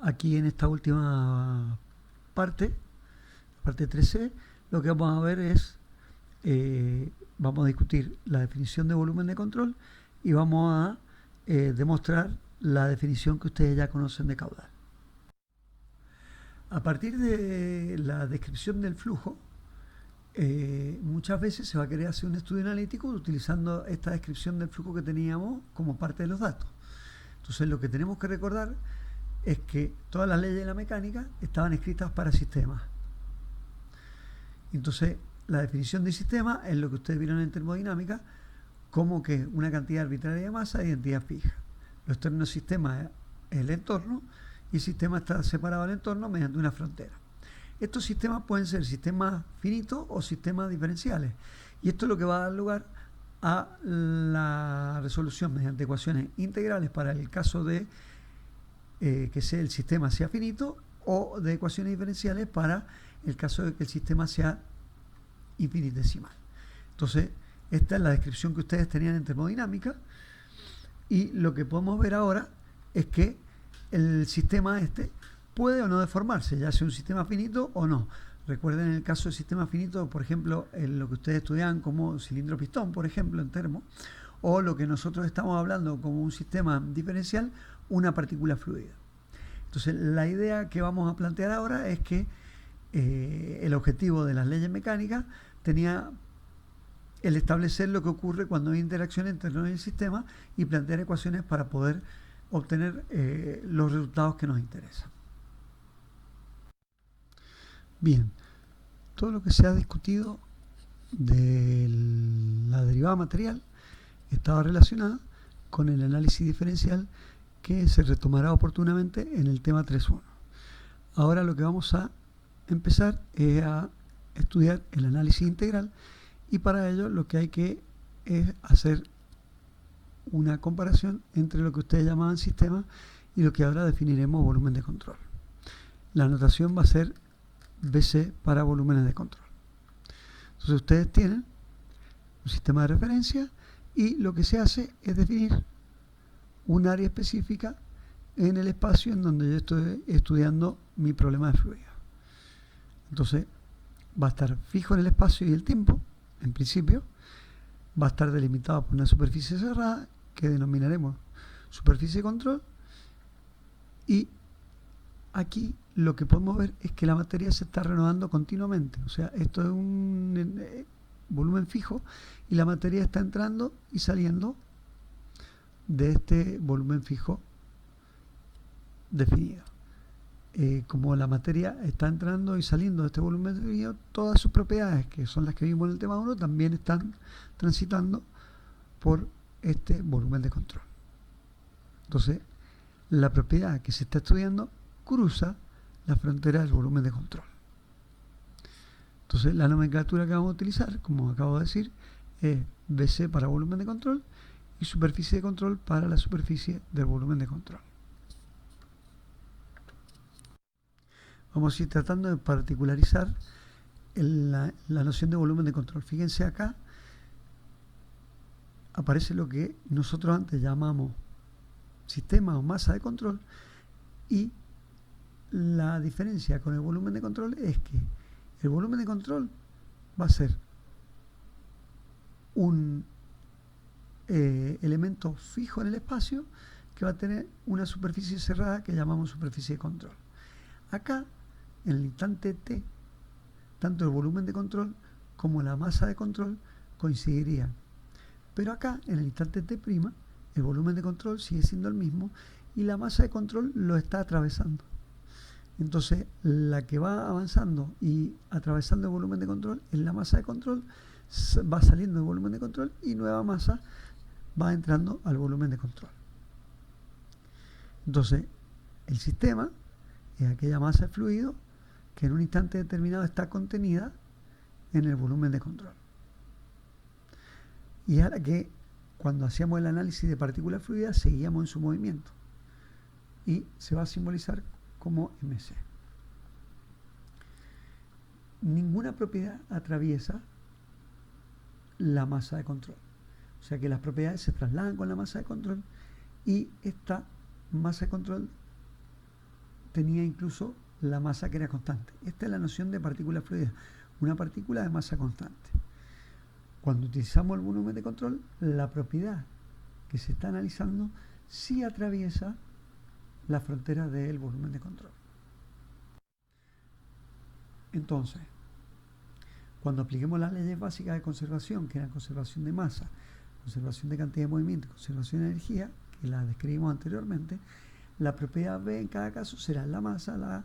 Aquí en esta última parte, parte 3C, lo que vamos a ver es, vamos a discutir la definición de volumen de control y vamos a demostrar la definición que ustedes ya conocen de caudal. A partir de la descripción del flujo, muchas veces se va a querer hacer un estudio analítico utilizando esta descripción del flujo que teníamos como parte de los datos. Entonces lo que tenemos que recordar es que todas las leyes de la mecánica estaban escritas para sistemas. Entonces la definición de sistema es lo que ustedes vieron en termodinámica como que una cantidad arbitraria de masa y identidad fija. Los términos sistema es el entorno y el sistema está separado del entorno mediante una frontera. Estos sistemas pueden ser sistemas finitos o sistemas diferenciales. Y esto es lo que va a dar lugar a la resolución mediante ecuaciones integrales para el caso de que el sistema sea finito, o de ecuaciones diferenciales para el caso de que el sistema sea infinitesimal. Entonces, esta es la descripción que ustedes tenían en termodinámica, y lo que podemos ver ahora es que el sistema puede o no deformarse, ya sea un sistema finito o no. Recuerden en el caso del sistema finito, por ejemplo, en lo que ustedes estudian como cilindro-pistón, por ejemplo, en termo, o lo que nosotros estamos hablando como un sistema diferencial, una partícula fluida. Entonces, la idea que vamos a plantear ahora es que el objetivo de las leyes mecánicas tenía el establecer lo que ocurre cuando hay interacción entre el sistema y plantear ecuaciones para poder obtener los resultados que nos interesan. Bien, todo lo que se ha discutido de la derivada material estaba relacionada con el análisis diferencial, que se retomará oportunamente en el tema 3.1. Ahora lo que vamos a empezar es a estudiar el análisis integral, y para ello lo que hay que es hacer una comparación entre lo que ustedes llamaban sistema y lo que ahora definiremos volumen de control. La notación va a ser BC para volúmenes de control. Entonces ustedes tienen un sistema de referencia y lo que se hace es definir un área específica en el espacio en donde yo estoy estudiando mi problema de fluido. Entonces va a estar fijo en el espacio y el tiempo, en principio. Va a estar delimitado por una superficie cerrada que denominaremos superficie de control, y aquí lo que podemos ver es que la materia se está renovando continuamente. O sea, esto es un volumen fijo y la materia está entrando y saliendo de este volumen fijo definido. Como la materia está entrando y saliendo de este volumen definido, todas sus propiedades, que son las que vimos en el tema 1, también están transitando por este volumen de control. Entonces, la propiedad que se está estudiando cruza la frontera del volumen de control. Entonces, la nomenclatura que vamos a utilizar, como acabo de decir, es BC para volumen de control y superficie de control para la superficie del volumen de control. Vamos a ir tratando de particularizar la noción de volumen de control. Fíjense acá, aparece lo que nosotros antes llamamos sistema o masa de control, y la diferencia con el volumen de control es que el volumen de control va a ser un elemento fijo en el espacio que va a tener una superficie cerrada que llamamos superficie de control. Acá, en el instante t, tanto el volumen de control como la masa de control coincidirían. Pero acá, en el instante t', el volumen de control sigue siendo el mismo y la masa de control lo está atravesando. Entonces, la que va avanzando y atravesando el volumen de control es la masa de control, va saliendo del volumen de control y nueva masa va entrando al volumen de control. Entonces, el sistema es aquella masa de fluido que en un instante determinado está contenida en el volumen de control. Y es a la que, cuando hacíamos el análisis de partículas fluidas, seguíamos en su movimiento. Y se va a simbolizar como MC. Ninguna propiedad atraviesa la masa de control. O sea que las propiedades se trasladan con la masa de control, y esta masa de control tenía incluso la masa que era constante. Esta es la noción de partícula fluida, una partícula de masa constante. Cuando utilizamos el volumen de control, la propiedad que se está analizando sí atraviesa la frontera del volumen de control. Entonces, cuando apliquemos las leyes básicas de conservación, que eran conservación de masa, conservación de cantidad de movimiento, conservación de energía, que las describimos anteriormente, la propiedad B en cada caso será la masa, la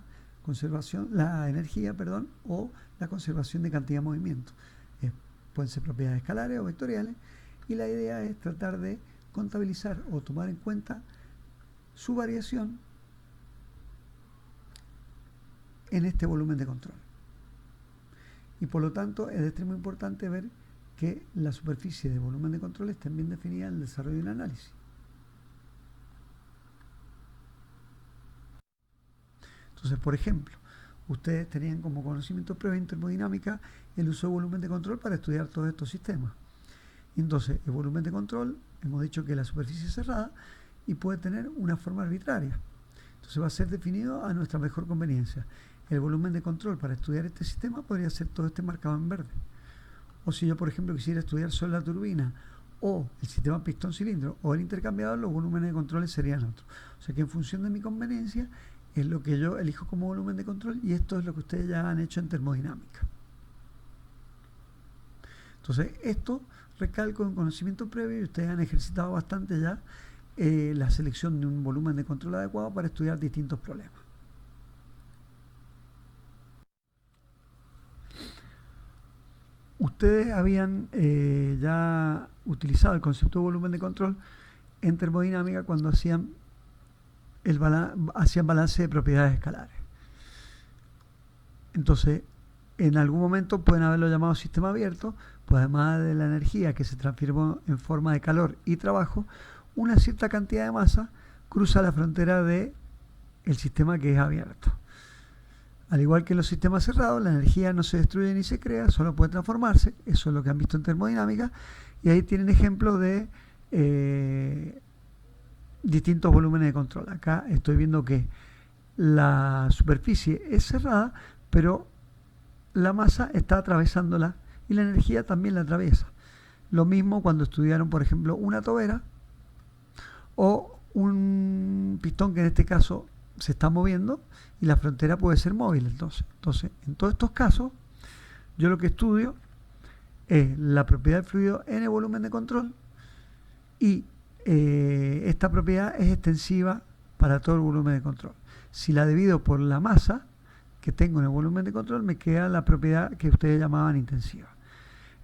energía, o la conservación de cantidad de movimiento. Pueden ser propiedades escalares o vectoriales, y la idea es tratar de contabilizar o tomar en cuenta su variación en este volumen de control. Y por lo tanto es de extremo importante ver que la superficie de volumen de control estén bien definidas en el desarrollo del análisis. Entonces, por ejemplo, ustedes tenían como conocimiento previo en termodinámica el uso de volumen de control para estudiar todos estos sistemas. Entonces, el volumen de control, hemos dicho que la superficie es cerrada y puede tener una forma arbitraria. Entonces va a ser definido a nuestra mejor conveniencia. El volumen de control para estudiar este sistema podría ser todo este marcado en verde. O si yo, por ejemplo, quisiera estudiar solo la turbina o el sistema pistón-cilindro o el intercambiador, los volúmenes de control serían otros. O sea que en función de mi conveniencia es lo que yo elijo como volumen de control, y esto es lo que ustedes ya han hecho en termodinámica. Entonces, esto recalco en conocimiento previo, y ustedes han ejercitado bastante ya la selección de un volumen de control adecuado para estudiar distintos problemas. Ustedes habían ya utilizado el concepto de volumen de control en termodinámica cuando hacían balance de propiedades escalares. Entonces, en algún momento pueden haberlo llamado sistema abierto, pues además de la energía que se transforma en forma de calor y trabajo, una cierta cantidad de masa cruza la frontera del sistema que es abierto. Al igual que en los sistemas cerrados, la energía no se destruye ni se crea, solo puede transformarse. Eso es lo que han visto en termodinámica, y ahí tienen ejemplos de distintos volúmenes de control. Acá estoy viendo que la superficie es cerrada, pero la masa está atravesándola y la energía también la atraviesa. Lo mismo cuando estudiaron, por ejemplo, una tobera o un pistón que en este caso se está moviendo y la frontera puede ser móvil. Entonces, en todos estos casos, yo lo que estudio es la propiedad del fluido en el volumen de control, y esta propiedad es extensiva para todo el volumen de control. Si la divido por la masa que tengo en el volumen de control, me queda la propiedad que ustedes llamaban intensiva.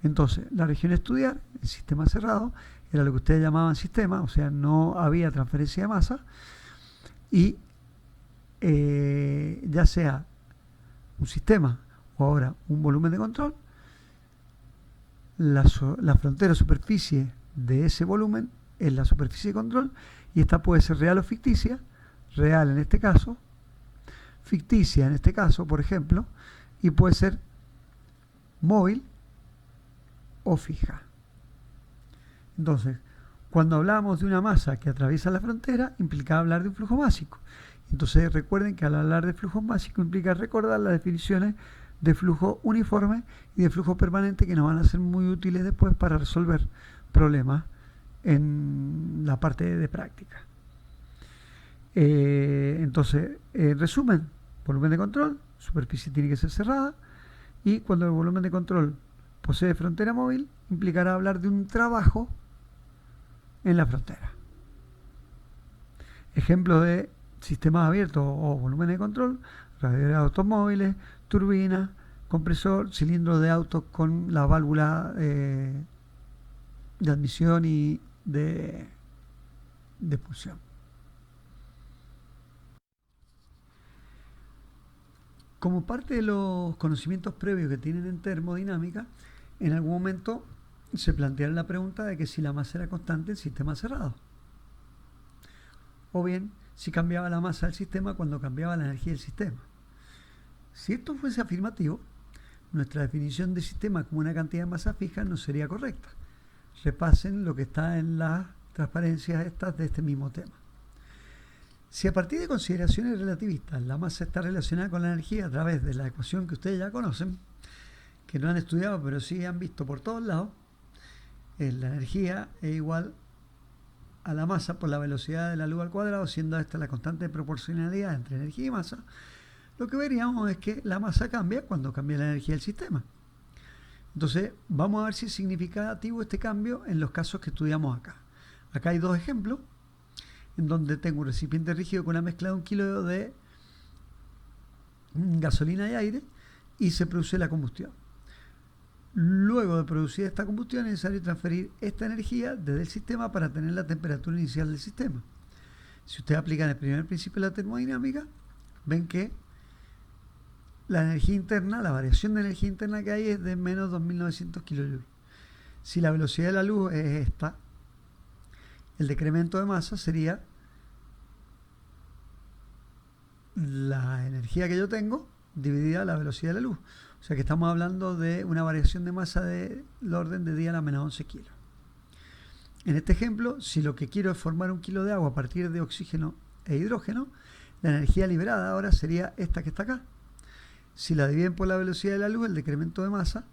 Entonces, la región a estudiar, el sistema cerrado, era lo que ustedes llamaban sistema, o sea, no había transferencia de masa, y ya sea un sistema o ahora un volumen de control, la frontera superficie de ese volumen es la superficie de control, y esta puede ser real o ficticia. Real en este caso, ficticia en este caso, por ejemplo, y puede ser móvil o fija. Entonces, cuando hablamos de una masa que atraviesa la frontera, implicaba hablar de un flujo másico. Entonces, recuerden que al hablar de flujo másico implica recordar las definiciones de flujo uniforme y de flujo permanente, que nos van a ser muy útiles después para resolver problemas en la parte de práctica. Entonces, en resumen, volumen de control, superficie tiene que ser cerrada, y cuando el volumen de control posee frontera móvil, implicará hablar de un trabajo en la frontera. Ejemplos de sistemas abiertos o volumen de control: radiadores de automóviles, turbinas, compresor, cilindros de autos con la válvula de admisión y de expulsión. Como parte de los conocimientos previos que tienen en termodinámica, en algún momento se plantearon la pregunta de que si la masa era constante en sistema cerrado, o bien si cambiaba la masa del sistema cuando cambiaba la energía del sistema. Si esto fuese afirmativo, nuestra definición de sistema como una cantidad de masa fija no sería correcta. Repasen lo que está en las transparencias estas de este mismo tema. Si a partir de consideraciones relativistas la masa está relacionada con la energía a través de la ecuación que ustedes ya conocen, que no han estudiado pero sí han visto por todos lados, la energía es igual a la masa por la velocidad de la luz al cuadrado, siendo esta la constante de proporcionalidad entre energía y masa, lo que veríamos es que la masa cambia cuando cambia la energía del sistema. Entonces, vamos a ver si es significativo este cambio en los casos que estudiamos acá. Acá hay dos ejemplos, en donde tengo un recipiente rígido con una mezcla de 1 kilo de gasolina y aire y se produce la combustión. Luego de producir esta combustión es necesario transferir esta energía desde el sistema para tener la temperatura inicial del sistema. Si ustedes aplican el primer principio de la termodinámica, ven que la energía interna, la variación de energía interna que hay es de menos 2.900 kJ. Si la velocidad de la luz es esta, el decremento de masa sería la energía que yo tengo dividida la velocidad de la luz. O sea que estamos hablando de una variación de masa del orden de 10 a la menos 11 kilos. En este ejemplo, si lo que quiero es formar 1 kilo de agua a partir de oxígeno e hidrógeno, la energía liberada ahora sería esta que está acá. Si la dividen por la velocidad de la luz, el decremento de masa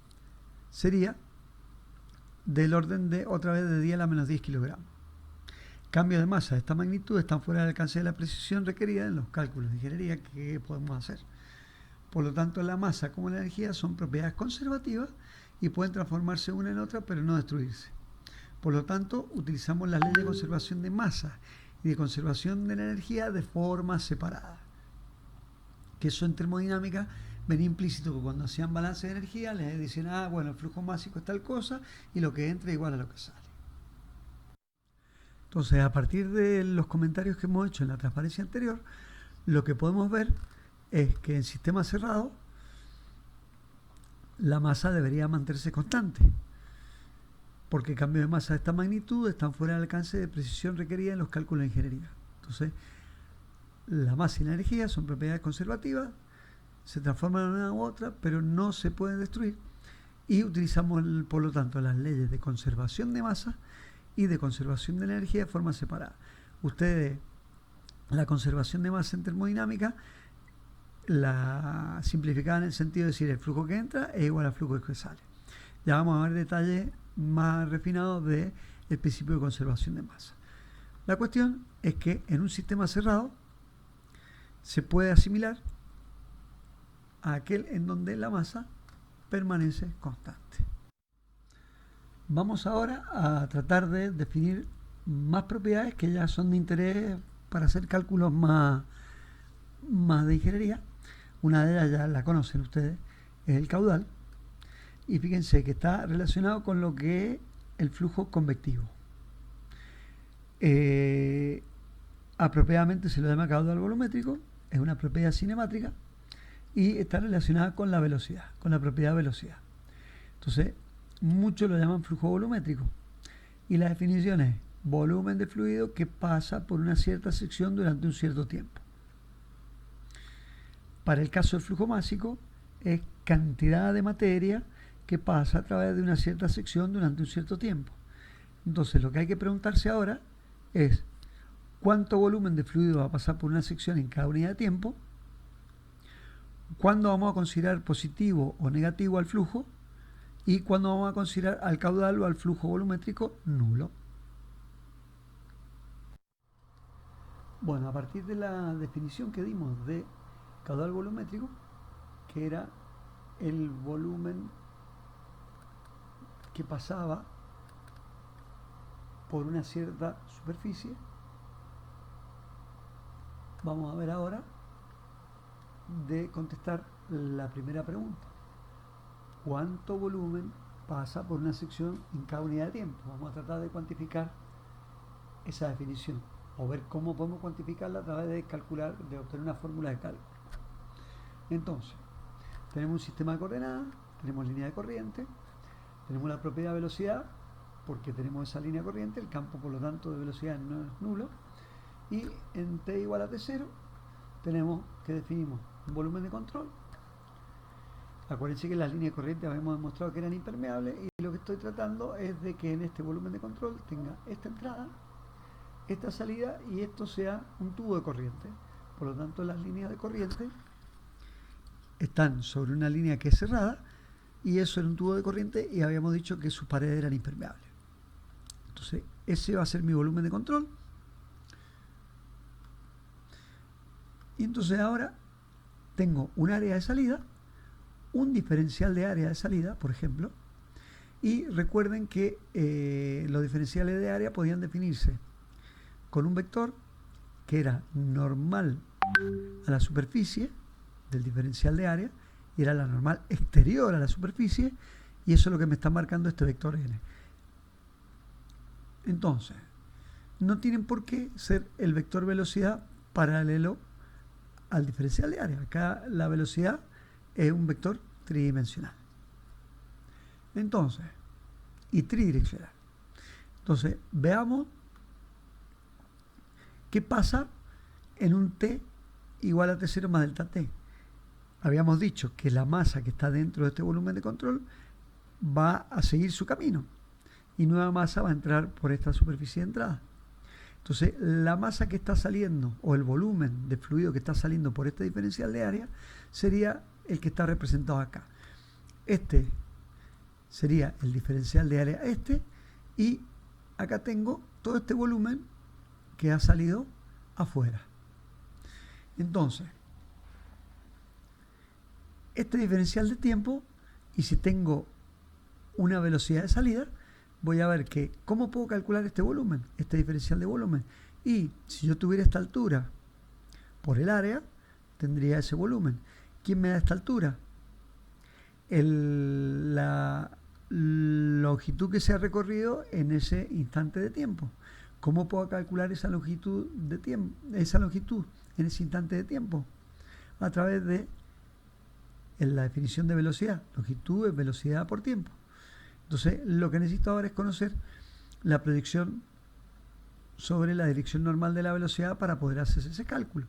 sería del orden de, otra vez, de 10 a la menos 10 kilogramos. Cambios de masa de esta magnitud están fuera del alcance de la precisión requerida en los cálculos de ingeniería que podemos hacer. Por lo tanto, la masa como la energía son propiedades conservativas y pueden transformarse una en otra, pero no destruirse. Por lo tanto, utilizamos las leyes de conservación de masa y de conservación de la energía de forma separada. Que eso en termodinámica venía implícito que cuando hacían balance de energía les dicen, bueno, el flujo másico es tal cosa y lo que entra es igual a lo que sale. Entonces, a partir de los comentarios que hemos hecho en la transparencia anterior, lo que podemos ver es que en sistemas cerrados la masa debería mantenerse constante, porque cambios de masa de esta magnitud están fuera del alcance de precisión requerida en los cálculos de ingeniería. Entonces, la masa y la energía son propiedades conservativas, se transforman en una u otra, pero no se pueden destruir, y utilizamos, por lo tanto, las leyes de conservación de masa y de conservación de la energía de forma separada. Ustedes, la conservación de masa en termodinámica la simplificada en el sentido de decir el flujo que entra es igual al flujo que sale. Ya vamos a ver detalles más refinados del principio de conservación de masa. La cuestión es que en un sistema cerrado se puede asimilar a aquel en donde la masa permanece constante. Vamos ahora a tratar de definir más propiedades que ya son de interés para hacer cálculos más de ingeniería. Una de ellas ya la conocen ustedes, es el caudal. Y fíjense que está relacionado con lo que es el flujo convectivo. Apropiadamente se lo llama caudal volumétrico, es una propiedad cinemática y está relacionada con la velocidad, con la propiedad de velocidad. Entonces, muchos lo llaman flujo volumétrico. Y la definición es volumen de fluido que pasa por una cierta sección durante un cierto tiempo. Para el caso del flujo másico, es cantidad de materia que pasa a través de una cierta sección durante un cierto tiempo. Entonces, lo que hay que preguntarse ahora es cuánto volumen de fluido va a pasar por una sección en cada unidad de tiempo, cuándo vamos a considerar positivo o negativo al flujo y cuándo vamos a considerar al caudal o al flujo volumétrico nulo. Bueno, a partir de la definición que dimos de caudal volumétrico, que era el volumen que pasaba por una cierta superficie, vamos a ver ahora de contestar la primera pregunta. ¿Cuánto volumen pasa por una sección en cada unidad de tiempo? Vamos a tratar de cuantificar esa definición o ver cómo podemos cuantificarla a través de calcular, de obtener una fórmula de cálculo. Entonces, tenemos un sistema de coordenadas, tenemos línea de corriente, tenemos la propiedad de velocidad, porque tenemos esa línea corriente, el campo por lo tanto de velocidad no es nulo, y en t igual a t0 tenemos que definimos un volumen de control. Acuérdense que las líneas de corriente habíamos demostrado que eran impermeables y lo que estoy tratando es de que en este volumen de control tenga esta entrada esta salida y esto sea un tubo de corriente. Por lo tanto, las líneas de corriente están sobre una línea que es cerrada y eso era un tubo de corriente y habíamos dicho que sus paredes eran impermeables. Entonces, ese va a ser mi volumen de control. Y entonces ahora tengo un área de salida, un diferencial de área de salida, por ejemplo, y recuerden que los diferenciales de área podían definirse con un vector que era normal a la superficie del diferencial de área y era la normal exterior a la superficie, y eso es lo que me está marcando este vector n. Entonces, no tienen por qué ser el vector velocidad paralelo al diferencial de área. Acá la velocidad es un vector tridimensional. Entonces, y tridireccional. Entonces, veamos qué pasa en un t igual a t0 más delta t. Habíamos dicho que la masa que está dentro de este volumen de control va a seguir su camino y nueva masa va a entrar por esta superficie de entrada. Entonces, la masa que está saliendo o el volumen de fluido que está saliendo por este diferencial de área sería el que está representado acá. Este sería el diferencial de área y acá tengo todo este volumen que ha salido afuera. Entonces, este diferencial de tiempo, y si tengo una velocidad de salida, voy a ver que cómo puedo calcular este volumen, este diferencial de volumen. Y si yo tuviera esta altura por el área, tendría ese volumen. ¿Quién me da esta altura? La longitud que se ha recorrido en ese instante de tiempo. ¿Cómo puedo calcular esa longitud de tiempo, esa longitud en ese instante de tiempo? A través de la definición de velocidad. Longitud es velocidad por tiempo. Entonces, lo que necesito ahora es conocer la proyección sobre la dirección normal de la velocidad para poder hacer ese cálculo.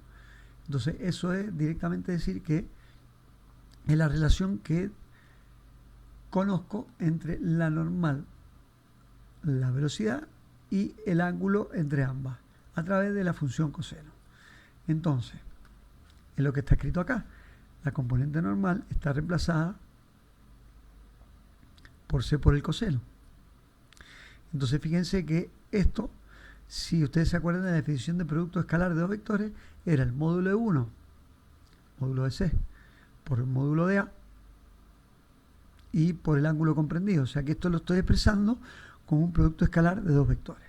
Entonces, eso es directamente decir que es la relación que conozco entre la normal, la velocidad y el ángulo entre ambas, a través de la función coseno. Entonces, es lo que está escrito acá. La componente normal está reemplazada por c por el coseno. Entonces, fíjense que esto, si ustedes se acuerdan de la definición de producto escalar de dos vectores, era el módulo de 1, módulo de c, por el módulo de a, y por el ángulo comprendido. O sea que esto lo estoy expresando como un producto escalar de dos vectores.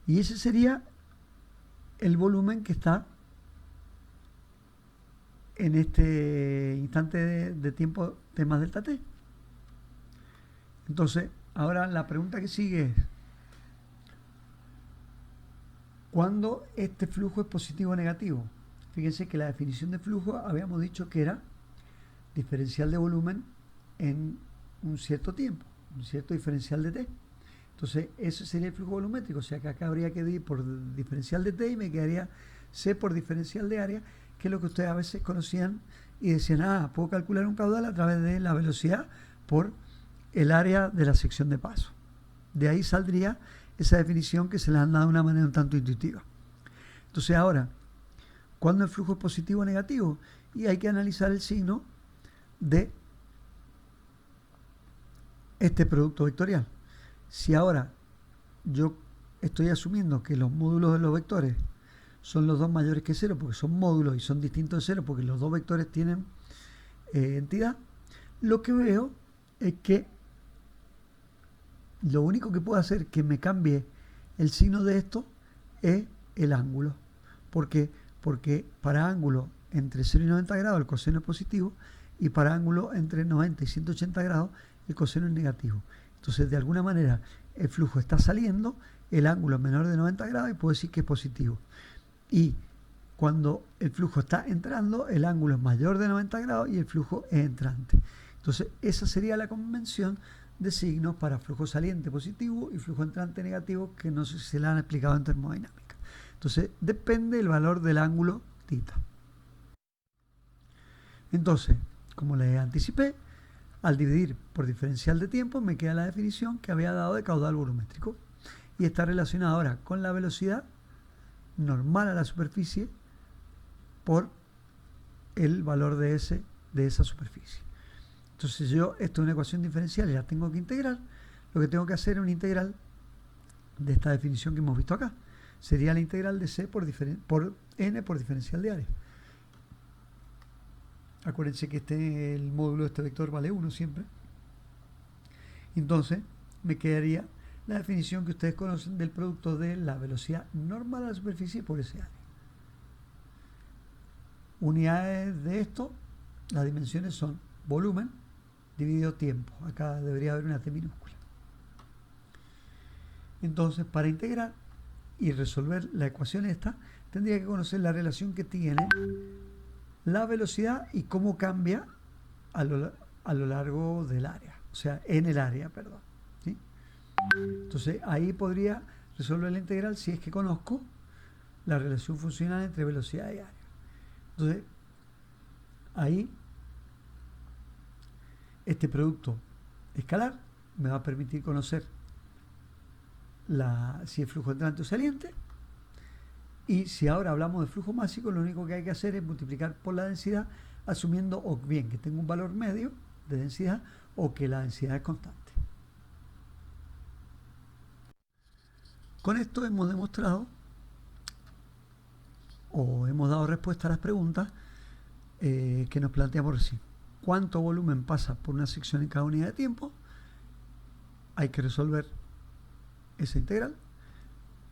Y ese sería el volumen que está en este instante de tiempo t más delta t. Entonces, ahora la pregunta que sigue es: ¿cuándo este flujo es positivo o negativo? Fíjense que la definición de flujo habíamos dicho que era diferencial de volumen en un cierto tiempo, un cierto diferencial de t. Entonces, ese sería el flujo volumétrico. O sea que acá habría que ir por diferencial de t y me quedaría c por diferencial de área, que es lo que ustedes a veces conocían y decían, puedo calcular un caudal a través de la velocidad por el área de la sección de paso. De ahí saldría esa definición que se les han dado de una manera un tanto intuitiva. Entonces ahora, ¿cuándo el flujo es positivo o negativo? Y hay que analizar el signo de este producto vectorial. Si ahora yo estoy asumiendo que los módulos de los vectores son los dos mayores que cero, porque son módulos y son distintos de cero, porque los dos vectores tienen entidad, lo que veo es que lo único que puedo hacer que me cambie el signo de esto es el ángulo. ¿Por qué? Porque para ángulo entre 0 y 90 grados el coseno es positivo y para ángulo entre 90 y 180 grados el coseno es negativo. Entonces, de alguna manera, el flujo está saliendo, el ángulo es menor de 90 grados y puedo decir que es positivo. Y cuando el flujo está entrando, el ángulo es mayor de 90 grados y el flujo es entrante. Entonces, esa sería la convención de signos para flujo saliente positivo y flujo entrante negativo, que no sé si se la han explicado en termodinámica. Entonces, depende del valor del ángulo θ. Entonces, como les anticipé, al dividir por diferencial de tiempo me queda la definición que había dado de caudal volumétrico. y está relacionado ahora con la velocidad normal a la superficie por el valor de esa superficie. Entonces yo, esto es una ecuación diferencial y la tengo que integrar. Lo que tengo que hacer es una integral de esta definición que hemos visto acá. Sería la integral de C por n por diferencial de área. Acuérdense que el módulo de este vector vale 1 siempre. Entonces me quedaría la definición que ustedes conocen del producto de la velocidad normal a la superficie por ese área. Unidades de esto, las dimensiones son volumen dividido tiempo. Acá debería haber una T minúscula. Entonces, para integrar y resolver la ecuación esta, tendría que conocer la relación que tiene la velocidad y cómo cambia a lo largo del área. O sea, en el área, perdón. ¿Sí? Entonces, ahí podría resolver la integral si es que conozco la relación funcional entre velocidad y área. Entonces, ahí este producto escalar me va a permitir conocer si es flujo entrante o saliente. Y si ahora hablamos de flujo másico, lo único que hay que hacer es multiplicar por la densidad, asumiendo o bien que tengo un valor medio de densidad o que la densidad es constante. Con esto hemos demostrado o hemos dado respuesta a las preguntas que nos planteamos recién. ¿Cuánto volumen pasa por una sección en cada unidad de tiempo? Hay que resolver esa integral.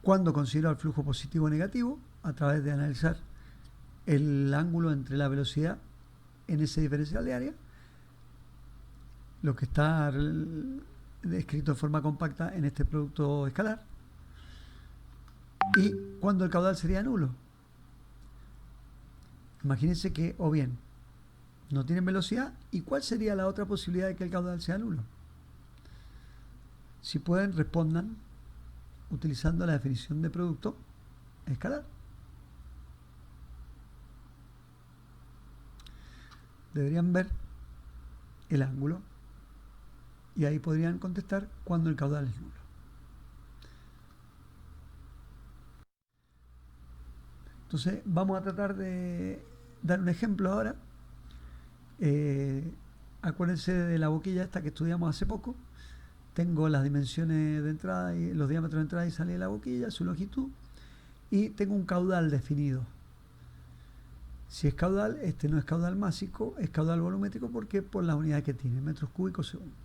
¿Cuándo considero el flujo positivo o negativo? A través de analizar el ángulo entre la velocidad en ese diferencial de área, lo que está descrito de forma compacta en este producto escalar. ¿Y cuándo el caudal sería nulo? Imagínense que, o bien, no tienen velocidad. ¿Y cuál sería la otra posibilidad de que el caudal sea nulo? Si pueden, respondan utilizando la definición de producto escalar. Deberían ver el ángulo y ahí podrían contestar cuando el caudal es nulo. Entonces vamos a tratar de dar un ejemplo ahora. Acuérdense de la boquilla esta que estudiamos hace poco. Tengo las dimensiones de entrada y los diámetros de entrada y salida de la boquilla, su longitud, y tengo un caudal definido. Si es caudal, este no es caudal másico, es caudal volumétrico porque por las unidades que tiene, metros cúbicos segundo.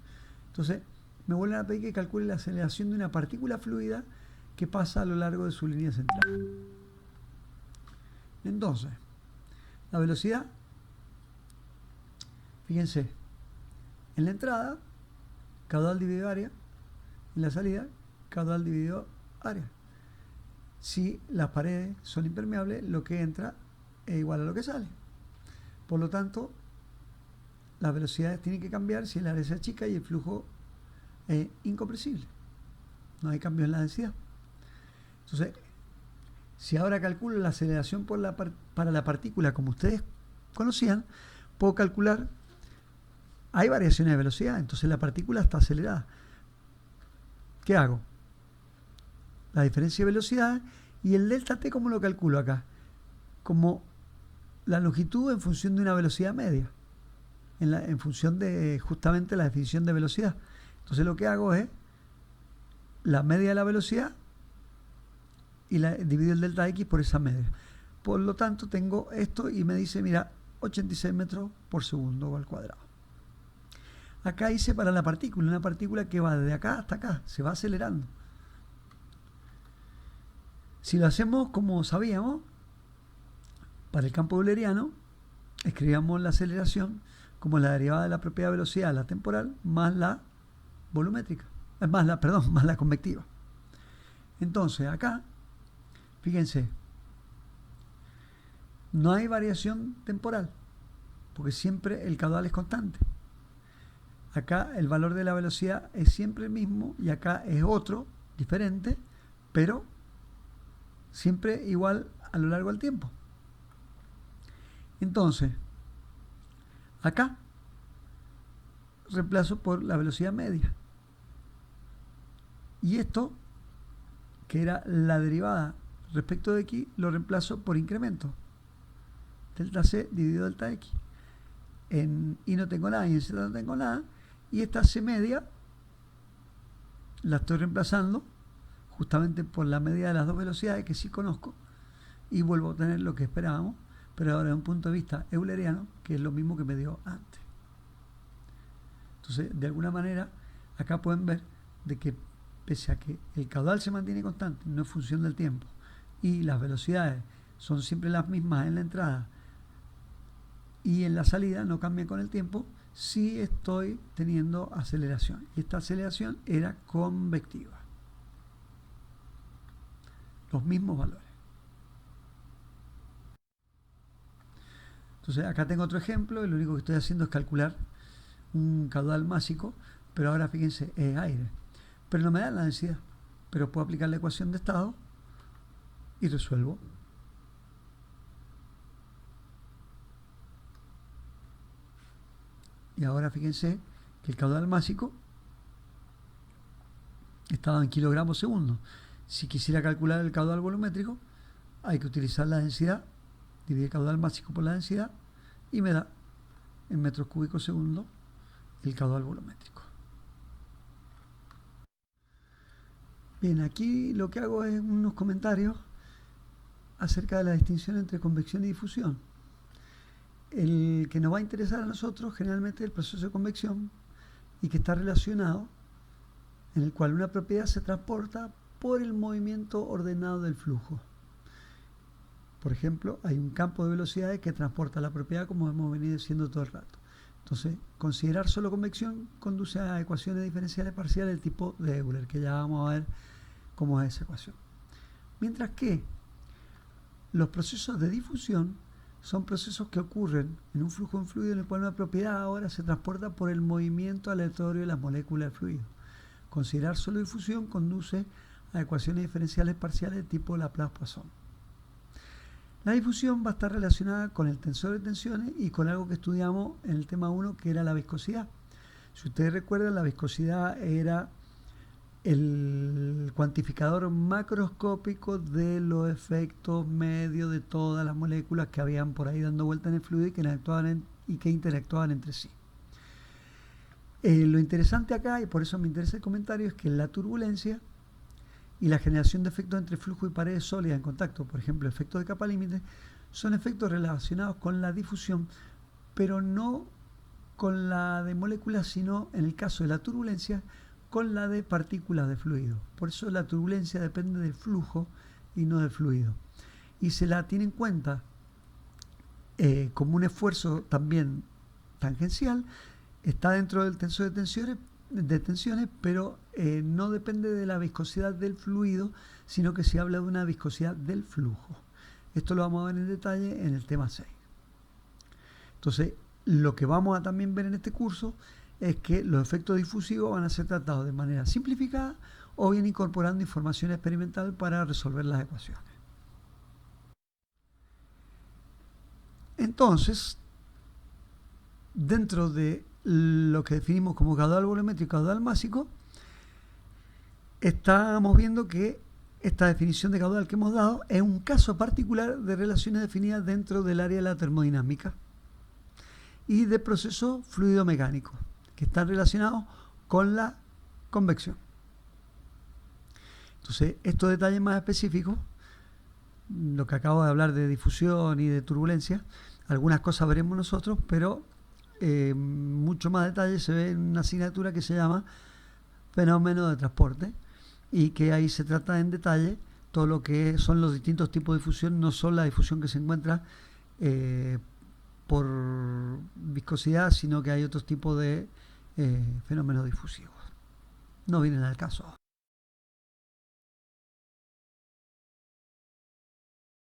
Entonces, me vuelven a pedir que calcule la aceleración de una partícula fluida que pasa a lo largo de su línea central. Entonces, la velocidad, fíjense, en la entrada, caudal dividido área, en la salida, caudal dividido área. Si las paredes son impermeables, lo que entra es igual a lo que sale. Por lo tanto, las velocidades tienen que cambiar si el área se achica y el flujo es incompresible. No hay cambio en la densidad. Entonces, si ahora calculo la aceleración para la partícula como ustedes conocían, puedo calcular, hay variaciones de velocidad, entonces la partícula está acelerada. ¿Qué hago? La diferencia de velocidad y el delta t, ¿cómo lo calculo acá? Como la longitud en función de una velocidad media, en función de justamente la definición de velocidad. Entonces lo que hago es la media de la velocidad y divido el delta x por esa media. Por lo tanto tengo esto y me dice, mira, 86 metros por segundo al cuadrado. Acá hice para la partícula, una partícula que va desde acá hasta acá, se va acelerando. Si lo hacemos como sabíamos, para el campo euleriano, escribíamos la aceleración como la derivada de la propiedad de velocidad, la temporal, más la volumétrica, más la convectiva. Entonces, acá, fíjense, no hay variación temporal, porque siempre el caudal es constante. Acá el valor de la velocidad es siempre el mismo y acá es otro, diferente, pero siempre igual a lo largo del tiempo. Entonces, acá reemplazo por la velocidad media. Y esto que era la derivada respecto de x, lo reemplazo por incremento. Delta c dividido delta x. En y no tengo nada y en z no tengo nada. Y esta c media la estoy reemplazando justamente por la medida de las dos velocidades que sí conozco y vuelvo a obtener lo que esperábamos, pero ahora desde un punto de vista euleriano, que es lo mismo que me dio antes. Entonces, de alguna manera, acá pueden ver de que pese a que el caudal se mantiene constante, no es función del tiempo, y las velocidades son siempre las mismas en la entrada y en la salida, no cambian con el tiempo, sí estoy teniendo aceleración. Y esta aceleración era convectiva. Los mismos valores. Entonces acá tengo otro ejemplo y lo único que estoy haciendo es calcular un caudal másico, pero ahora fíjense, es aire. Pero no me da la densidad, pero puedo aplicar la ecuación de estado y resuelvo. Y ahora fíjense que el caudal másico estaba en kilogramos segundo. Si quisiera calcular el caudal volumétrico, hay que utilizar la densidad, dividir el caudal másico por la densidad y me da en metros cúbicos segundo el caudal volumétrico. Bien, aquí lo que hago es unos comentarios acerca de la distinción entre convección y difusión. El que nos va a interesar a nosotros generalmente es el proceso de convección y que está relacionado en el cual una propiedad se transporta por el movimiento ordenado del flujo. Por ejemplo, hay un campo de velocidades que transporta la propiedad como hemos venido diciendo todo el rato. Entonces, considerar solo convección conduce a ecuaciones diferenciales parciales del tipo de Euler, que ya vamos a ver cómo es esa ecuación. Mientras que los procesos de difusión son procesos que ocurren en un flujo en fluido en el cual una propiedad ahora se transporta por el movimiento aleatorio de las moléculas del fluido. Considerar solo difusión conduce a ecuaciones diferenciales parciales de tipo Laplace-Poisson. La difusión va a estar relacionada con el tensor de tensiones y con algo que estudiamos en el tema 1, que era la viscosidad. Si ustedes recuerdan, la viscosidad era el cuantificador macroscópico de los efectos medios de todas las moléculas que habían por ahí dando vuelta en el fluido y que interactuaban entre sí. Lo interesante acá, y por eso me interesa el comentario, es que la turbulencia y la generación de efectos entre flujo y paredes sólidas en contacto, por ejemplo, efectos de capa límite, son efectos relacionados con la difusión, pero no con la de moléculas, sino en el caso de la turbulencia, con la de partículas de fluido. Por eso la turbulencia depende del flujo y no del fluido. Y se la tiene en cuenta como un esfuerzo también tangencial, está dentro del tensor de tensiones, pero no depende de la viscosidad del fluido, sino que se habla de una viscosidad del flujo. Esto lo vamos a ver en detalle en el tema 6. Entonces, lo que vamos a también ver en este curso es que los efectos difusivos van a ser tratados de manera simplificada o bien incorporando información experimental para resolver las ecuaciones. Entonces, dentro de lo que definimos como caudal volumétrico y caudal másico, estamos viendo que esta definición de caudal que hemos dado es un caso particular de relaciones definidas dentro del área de la termodinámica y de procesos fluido-mecánicos que están relacionados con la convección. Entonces, estos detalles más específicos, lo que acabo de hablar de difusión y de turbulencia, algunas cosas veremos nosotros, pero mucho más detalle se ve en una asignatura que se llama fenómeno de transporte y que ahí se trata en detalle todo lo que son los distintos tipos de difusión, no solo la difusión que se encuentra por viscosidad, sino que hay otros tipos de fenómenos difusivos. No vienen al caso.